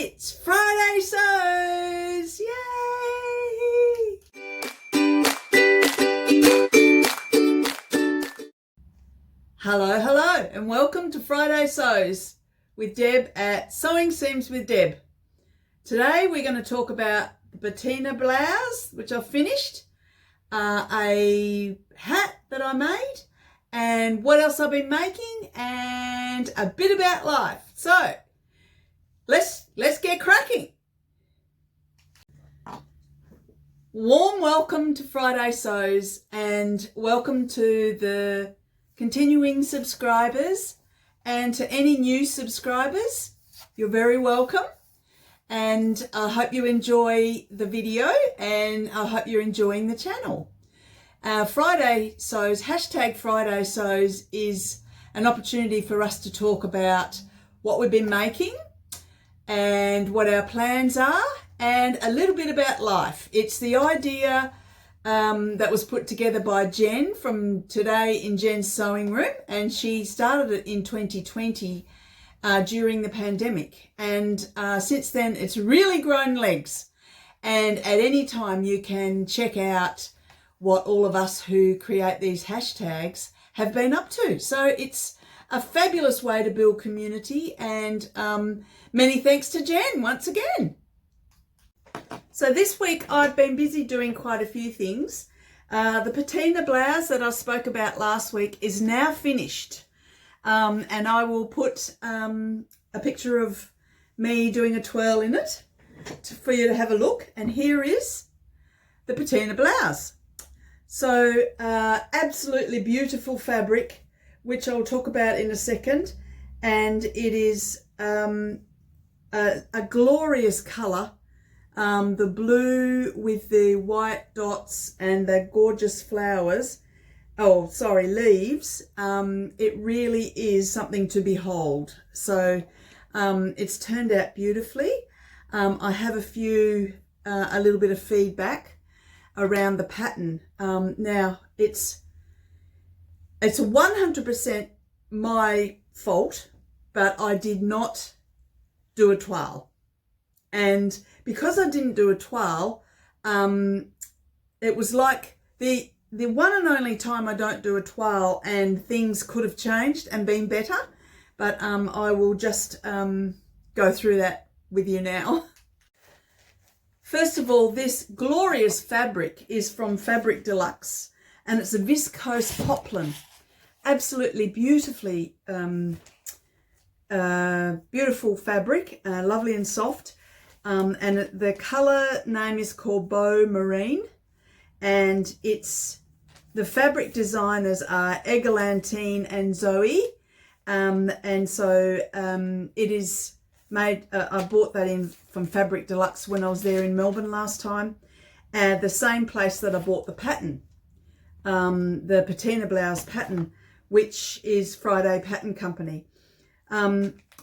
It's Friday Sews! Yay! Hello, and welcome to Friday Sews with Deb at Sewing Seams with Deb. Today we're going to talk about the Patina Blouse, which I've finished, a hat that I made, and what else I've been making, and a bit about life. So, let's get cracking. Warm welcome to Friday Sews, and welcome to the continuing subscribers, and to any new subscribers, you're very welcome. And I hope you enjoy the video, and I hope you're enjoying the channel. Friday Sews, hashtag Friday Sews, is an opportunity for us to talk about what we've been making and what our plans are, and a little bit about life. It's the idea that was put together by Jen from Today in Jen's Sewing Room, and she started it in 2020 during the pandemic, and since then it's really grown legs, and at any time you can check out what all of us who create these hashtags have been up to. So it's a fabulous way to build community, and many thanks to Jen once again. So this week I've been busy doing quite a few things. The Patina Blouse that I spoke about last week is now finished, and I will put a picture of me doing a twirl in it for you to have a look. And here is the Patina Blouse. So absolutely beautiful fabric, which I'll talk about in a second, and it is a glorious colour. The blue with the white dots and the gorgeous flowers, leaves. It really is something to behold. So it's turned out beautifully. I have a little bit of feedback around the pattern. Now it's 100% my fault, but I did not do a toile. And because I didn't do a toile, it was like the one and only time I don't do a toile, and things could have changed and been better. But I will just go through that with you now. First of all, this glorious fabric is from Fabric Deluxe, and it's a Viscose Poplin. Absolutely beautifully, beautiful fabric, lovely and soft. And the colour name is called Bleu Marine, and the fabric designers are Eglantine and Zoe, and so it is made. I bought that in from Fabric Deluxe when I was there in Melbourne last time, the same place that I bought the pattern, the Patina Blouse pattern, which is Friday Pattern Company.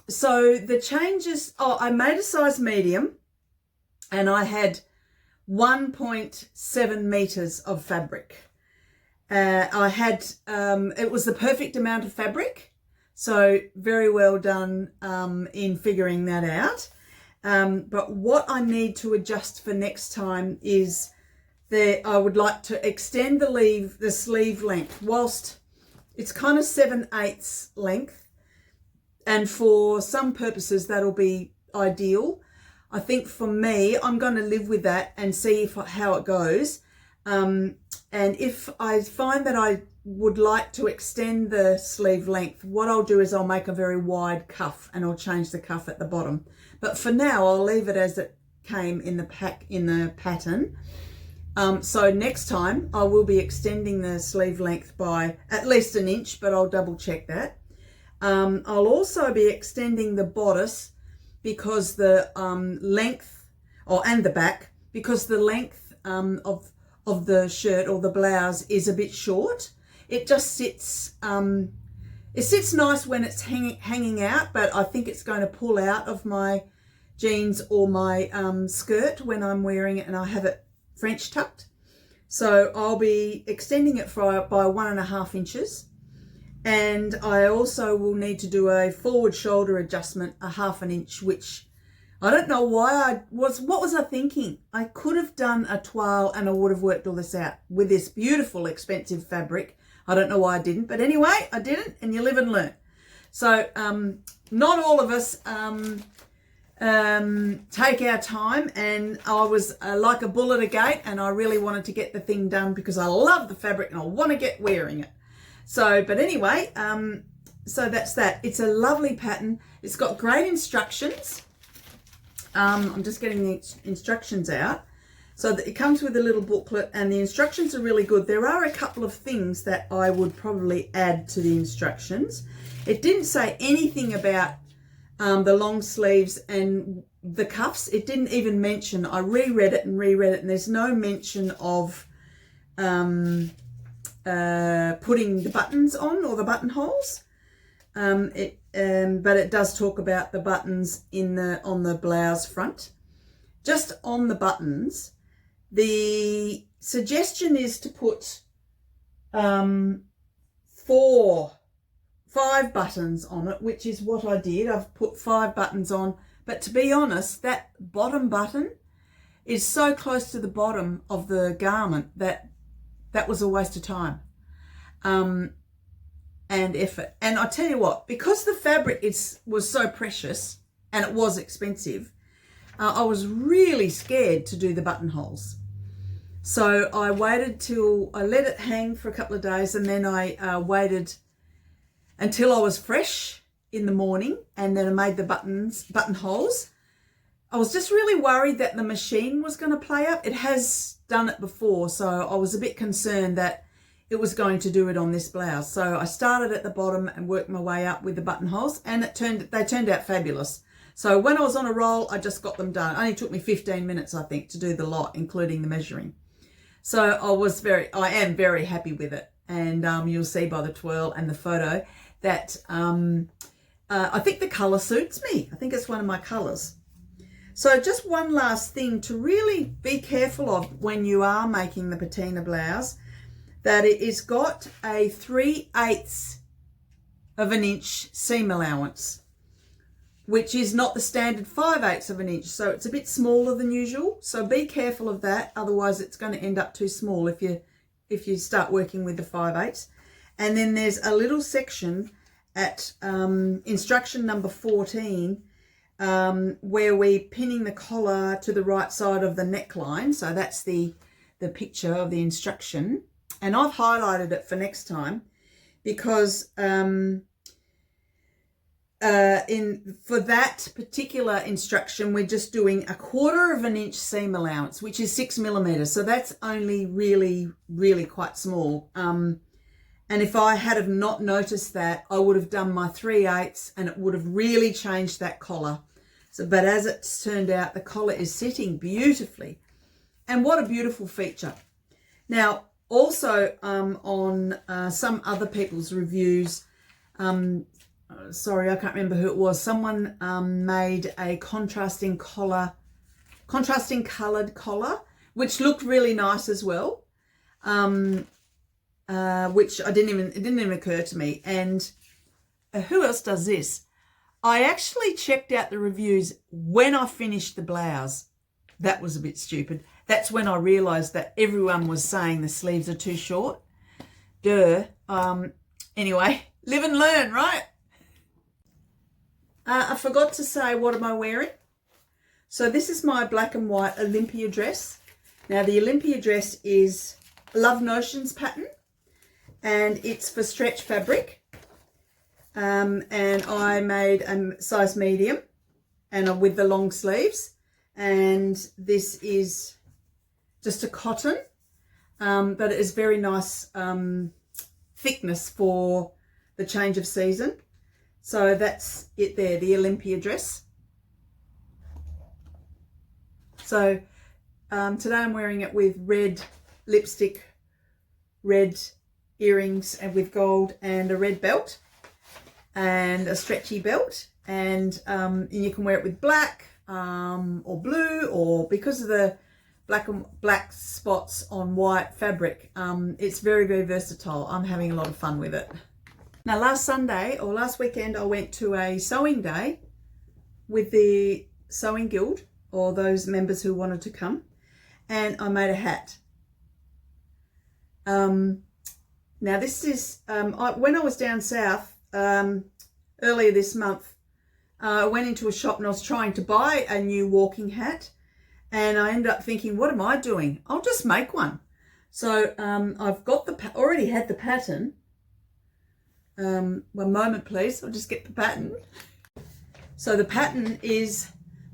So the changes, I made a size medium, and I had 1.7 meters of fabric. I had, it was the perfect amount of fabric. So very well done in figuring that out. But what I need to adjust for next time is I would like to extend the sleeve length, whilst it's kind of 7/8 length. And for some purposes, that'll be ideal. I think for me, I'm going to live with that and see how it goes. And if I find that I would like to extend the sleeve length, what I'll do is I'll make a very wide cuff, and I'll change the cuff at the bottom. But for now, I'll leave it as it came in the pattern. So next time, I will be extending the sleeve length by at least an inch, but I'll double check that. I'll also be extending the bodice because the length, and the back, because the length of the shirt or the blouse is a bit short. It just sits, it sits nice when it's hanging out, but I think it's going to pull out of my jeans or my skirt when I'm wearing it and I have it French tucked. So I'll be extending it by 1.5 inches. And I also will need to do a forward shoulder adjustment, 1/2 inch, which I don't know why what was I thinking? I could have done a toile and I would have worked all this out with this beautiful, expensive fabric. I don't know why I didn't, but anyway, I didn't, and you live and learn. So not all of us take our time, and I was like a bull at a gate, and I really wanted to get the thing done because I love the fabric and I want to get wearing it. So, but anyway, so that's that. It's a lovely pattern. It's got great instructions. I'm just getting the instructions out. So that it comes with a little booklet, and the instructions are really good. There are a couple of things that I would probably add to the instructions. It didn't say anything about the long sleeves and the cuffs. It didn't even mention, I reread it, and there's no mention of putting the buttons on or the buttonholes. But it does talk about the buttons on the blouse front. Just on the buttons, the suggestion is to put 5 buttons on it, which is what I did. I've put 5 buttons on, but to be honest, that bottom button is so close to the bottom of the garment that was a waste of time and effort. And I tell you what, because the fabric was so precious and it was expensive, I was really scared to do the buttonholes. So I waited till I let it hang for a couple of days, and then I waited until I was fresh in the morning, and then I made the buttonholes. I was just really worried that the machine was going to play up. It has done it before, so I was a bit concerned that it was going to do it on this blouse. So I started at the bottom and worked my way up with the buttonholes, and they turned out fabulous. So when I was on a roll, I just got them done. It only took me 15 minutes, I think, to do the lot, including the measuring. So I am very happy with it. And you'll see by the twirl and the photo that I think the colour suits me. I think it's one of my colours. So just one last thing to really be careful of when you are making the patina blouse, that it has got a 3/8 of an inch seam allowance, which is not the standard 5/8 of an inch. So it's a bit smaller than usual. So be careful of that. Otherwise it's going to end up too small if you start working with the 5/8. And then there's a little section at instruction number 14 where we're pinning the collar to the right side of the neckline. So that's the picture of the instruction. And I've highlighted it for next time because for that particular instruction, we're just doing 1/4 of an inch seam allowance, which is 6 millimeters. So that's only really, really quite small. And if I had have not noticed that, I would have done my 3/8 and it would have really changed that collar. So, but as it's turned out, the collar is sitting beautifully. And what a beautiful feature. Now, also on some other people's reviews, sorry, I can't remember who it was. Someone made a contrasting coloured collar, which looked really nice as well. Which it didn't even occur to me. And who else does this? I actually checked out the reviews when I finished the blouse. That was a bit stupid. That's when I realised that everyone was saying the sleeves are too short. Duh. Anyway, live and learn, right? I forgot to say, what am I wearing? So this is my black and white Olympia dress. Now the Olympia dress is Love Notions pattern, and it's for stretch fabric. And I made a size medium and with the long sleeves. And this is just a cotton, but it is very nice thickness for the change of season. So that's it there, the Olympia dress. So today I'm wearing it with red lipstick, red earrings, and with gold, and a red belt and a stretchy belt. And you can wear it with black or blue, or because of the black spots on white fabric, it's very, very versatile. I'm having a lot of fun with it. Now last weekend I went to a sewing day with the Sewing Guild, or those members who wanted to come, and I made a hat. Now this is, when I was down south earlier this month, I went into a shop and I was trying to buy a new walking hat, and I ended up thinking, what am I doing? I'll just make one. So I've got already had the pattern. One moment please, I'll just get the pattern. So the pattern is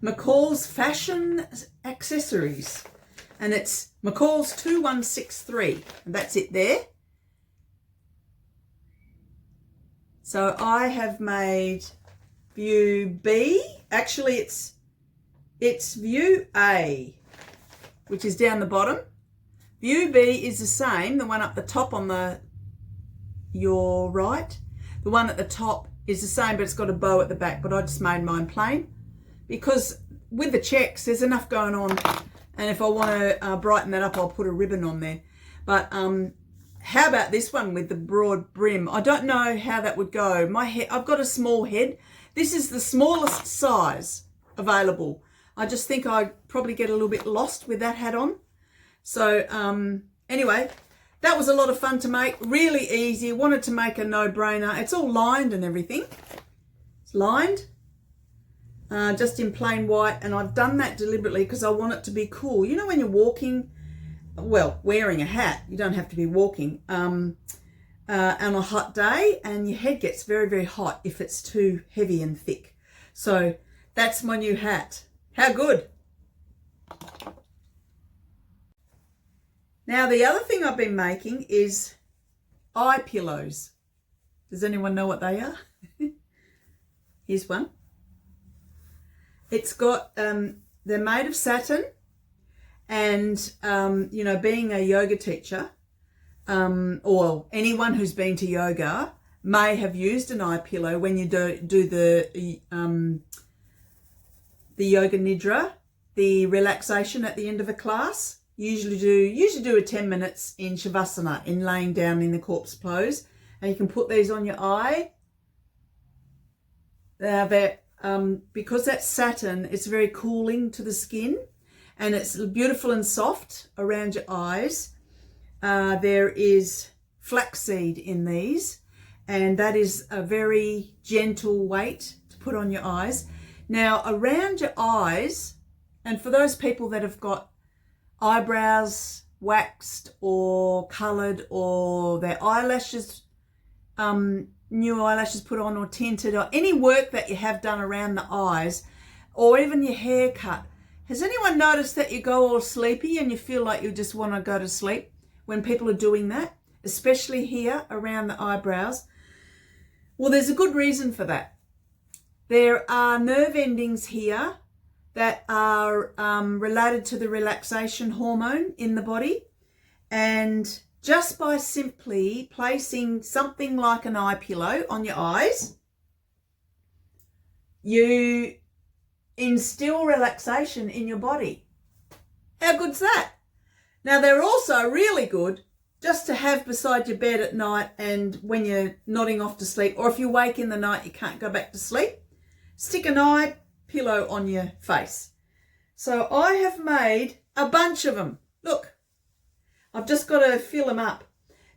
McCalls Fashion Accessories, and it's McCalls 2163, and that's it there. So I have made view B. Actually, it's view A, which is down the bottom. View B is the same, the one up the top on your right. The one at the top is the same, but it's got a bow at the back, but I just made mine plain because with the checks, there's enough going on. And if I want to brighten that up, I'll put a ribbon on there. But how about this one with the broad brim? I don't know how that would go. My head, I've got a small head. This is the smallest size available. I just think I'd probably get a little bit lost with that hat on. So anyway, that was a lot of fun to make. Really easy. Wanted to make a no-brainer. It's all lined and everything. It's lined. Just in plain white, and I've done that deliberately because I want it to be cool. You know, when you're walking, well, wearing a hat, you don't have to be walking, on a hot day, and your head gets very, very hot if it's too heavy and thick. So that's my new hat. How good. Now, the other thing I've been making is eye pillows. Does anyone know what they are? Here's one. It's got, they're made of satin, and, you know, being a yoga teacher, or anyone who's been to yoga may have used an eye pillow when you do the yoga nidra, the relaxation at the end of a class. Usually do a 10 minutes in Shavasana, in laying down in the corpse pose, and you can put these on your eye. Because that's satin, it's very cooling to the skin, and it's beautiful and soft around your eyes. There is flaxseed in these, and that is a very gentle weight to put on your eyes. Now, around your eyes, and for those people that have got eyebrows waxed or coloured, or their eyelashes, new eyelashes put on or tinted, or any work that you have done around the eyes, or even your hair cut. Has anyone noticed that you go all sleepy and you feel like you just want to go to sleep when people are doing that, especially here around the eyebrows? Well, there's a good reason for that. There are nerve endings here that are related to the relaxation hormone in the body, and just by simply placing something like an eye pillow on your eyes, you instill relaxation in your body. How good's that? Now, they're also really good just to have beside your bed at night, and when you're nodding off to sleep, or if you wake in the night you can't go back to sleep, stick an eye pillow on your face. So I have made a bunch of them. Look. I've just got to fill them up.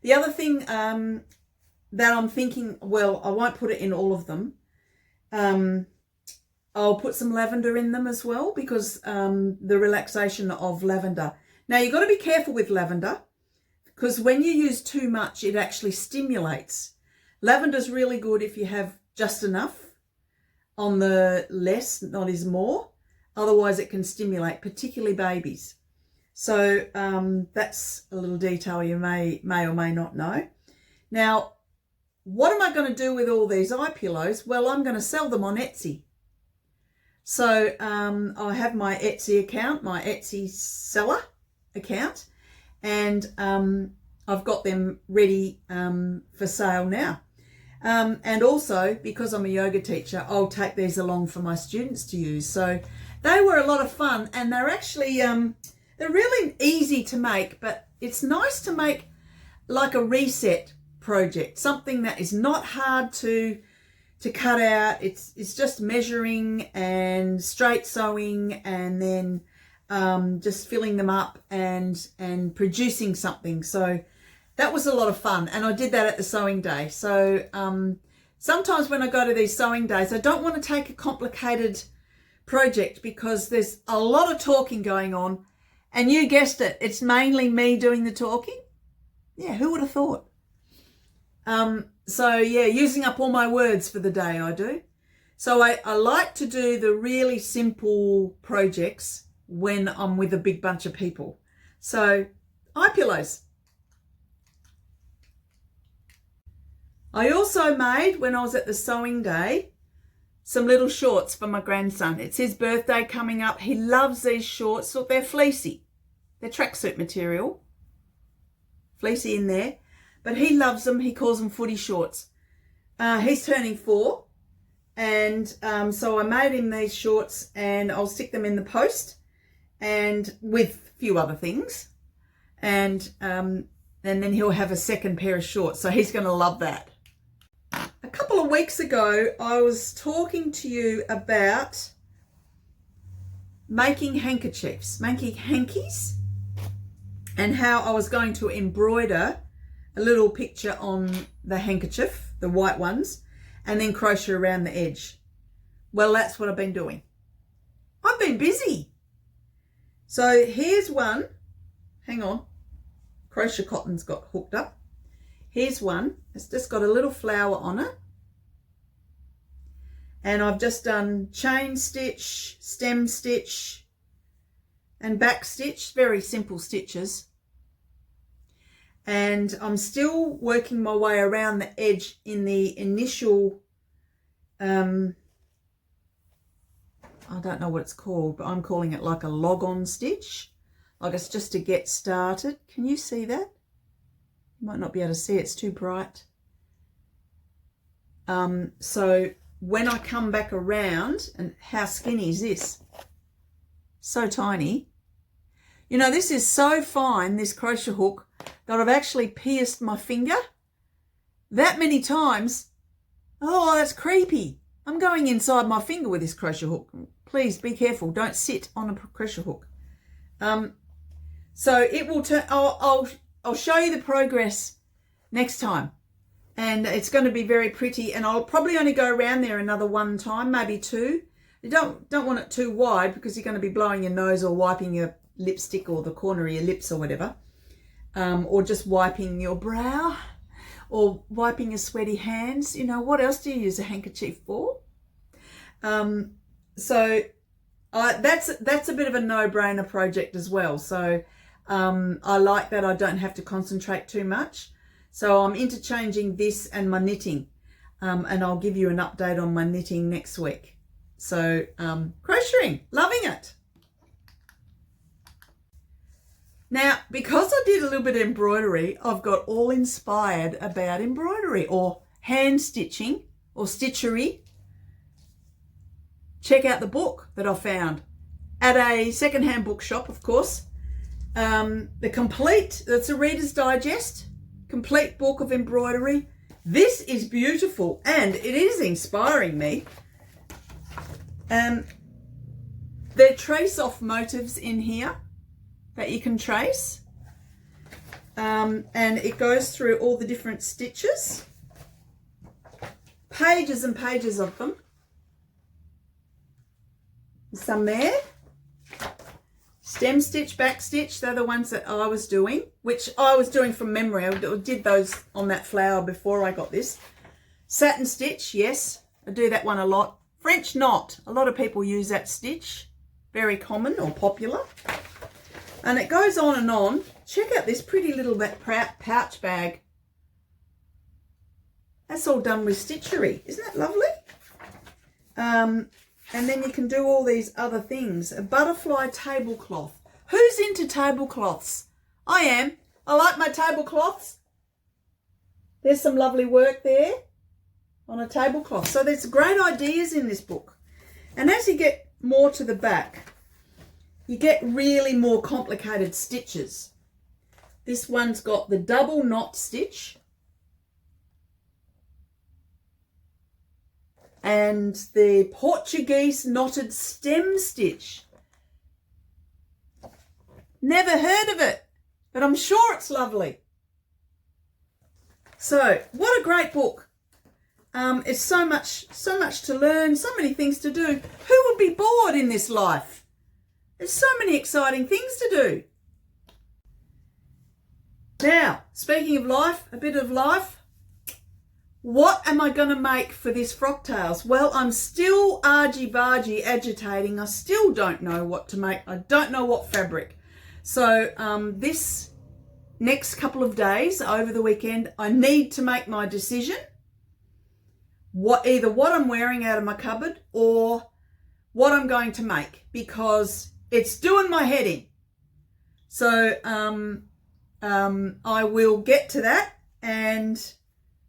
The other thing that I'm thinking, well, I won't put it in all of them. I'll put some lavender in them as well, because the relaxation of lavender. Now, you've got to be careful with lavender, because when you use too much, it actually stimulates. Lavender's really good if you have just enough. On the less, not is more. Otherwise, it can stimulate, particularly babies. So that's a little detail you may or may not know. Now, what am I going to do with all these eye pillows? Well, I'm going to sell them on Etsy. So I have my Etsy account, my Etsy seller account, and I've got them ready for sale now. And also, because I'm a yoga teacher, I'll take these along for my students to use. So they were a lot of fun, and they're actually... they're really easy to make, but it's nice to make like a reset project, something that is not hard to to cut out. It's just measuring and straight sewing, and then just filling them up and producing something. So that was a lot of fun, and I did that at the sewing day. So sometimes when I go to these sewing days, I don't want to take a complicated project because there's a lot of talking going on, and you guessed it, it's mainly me doing the talking. Yeah, who would have thought? So yeah, using up all my words for the day, I do. So I like to do the really simple projects when I'm with a big bunch of people. So eye pillows. I also made, when I was at the sewing day, some little shorts for my grandson. It's his birthday coming up. He loves these shorts. Look, they're fleecy. They're tracksuit material. Fleecy in there. But he loves them. He calls them footy shorts. He's turning 4. And so I made him these shorts, and I'll stick them in the post and with a few other things. And then he'll have a second pair of shorts. So he's going to love that. A couple of weeks ago, I was talking to you about making handkerchiefs, making hankies, and how I was going to embroider a little picture on the handkerchief, the white ones, and then crochet around the edge. Well, that's what I've been doing. I've been busy. So here's one. Hang on. Crochet cotton's got hooked up. Here's one. It's just got a little flower on it. And I've just done chain stitch, stem stitch, and back stitch. Very simple stitches. And I'm still working my way around the edge in the initial, I don't know what it's called, but I'm calling it like a log-on stitch. Like it's just to get started. Can you see that? You might not be able to see, it's too bright. So when I come back around, and how skinny is this? So tiny. You know, this is so fine, this crochet hook, that I've actually pierced my finger that many times. Oh, that's creepy. I'm going inside my finger with this crochet hook. Please be careful. Don't sit on a crochet hook. So it will turn. I'll show you the progress next time, and it's going to be very pretty. And I'll probably only go around there another one time, maybe 2. You don't want it too wide because you're going to be blowing your nose or wiping your lipstick or the corner of your lips or whatever. Or just wiping your brow or wiping your sweaty hands. You know, what else do you use a handkerchief for? So that's a bit of a no-brainer project as well. So I like that I don't have to concentrate too much. So I'm interchanging this and my knitting. And I'll give you an update on my knitting next week. So crocheting, loving it. Now, because I did a little bit of embroidery, I've got all inspired about embroidery or hand stitching or stitchery. Check out the book that I found at a secondhand bookshop, of course. That's a Reader's Digest, complete book of embroidery. This is beautiful and it is inspiring me. There are trace off motifs in here that you can trace, and it goes through all the different stitches, pages and pages of them. Some there, stem stitch, back stitch, they're the ones that I was doing, which I was doing from memory. I did those on that flower before I got this. Satin stitch, yes, I do that one a lot. French knot, a lot of people use that stitch, very common or popular. And it goes on and on. Check out this pretty little pouch bag. That's all done with Stitchery. Isn't that lovely? And then you can do all these other things. A butterfly tablecloth. Who's into tablecloths? I am. I like my tablecloths. There's some lovely work there on a tablecloth. So there's great ideas in this book. And as you get more to the back, you get really more complicated stitches. This one's got the double knot stitch. and the Portuguese knotted stem stitch. Never heard of it, but I'm sure it's lovely. So what a great book. It's so much to learn, so many things to do. Who would be bored in this life? There's so many exciting things to do. Now, speaking of life, a bit of life. What am I going to make for this frock tails? Well, I'm still argy-bargy agitating. I still don't know what to make. I don't know what fabric. So this next couple of days over the weekend, I need to make my decision. Either what I'm wearing out of my cupboard or what I'm going to make, because it's doing my head in. So I will get to that and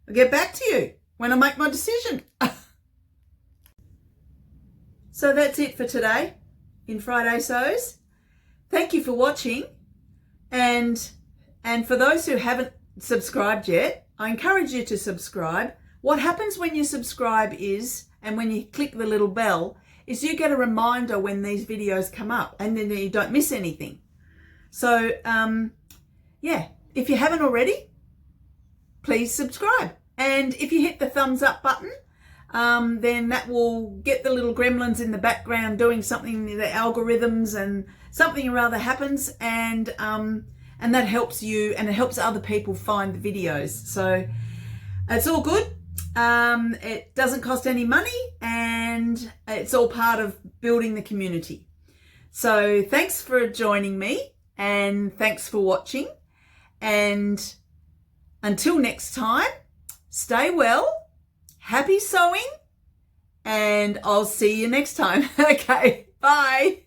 I'll get back to you when I make my decision. So that's it for today in Friday Sews. Thank you for watching, and for those who haven't subscribed yet, I encourage you to subscribe. What happens when you subscribe is, and when you click the little bell, is you get a reminder when these videos come up, and then you don't miss anything. So yeah, if you haven't already, please subscribe. And if you hit the thumbs up button, then that will get the little gremlins in the background doing something, the algorithms, and something or other happens, and that helps you, and it helps other people find the videos. So it's all good. It doesn't cost any money, and it's all part of building the community. So thanks for joining me, and thanks for watching, and until next time, stay well, happy sewing, and I'll see you next time. Okay, bye.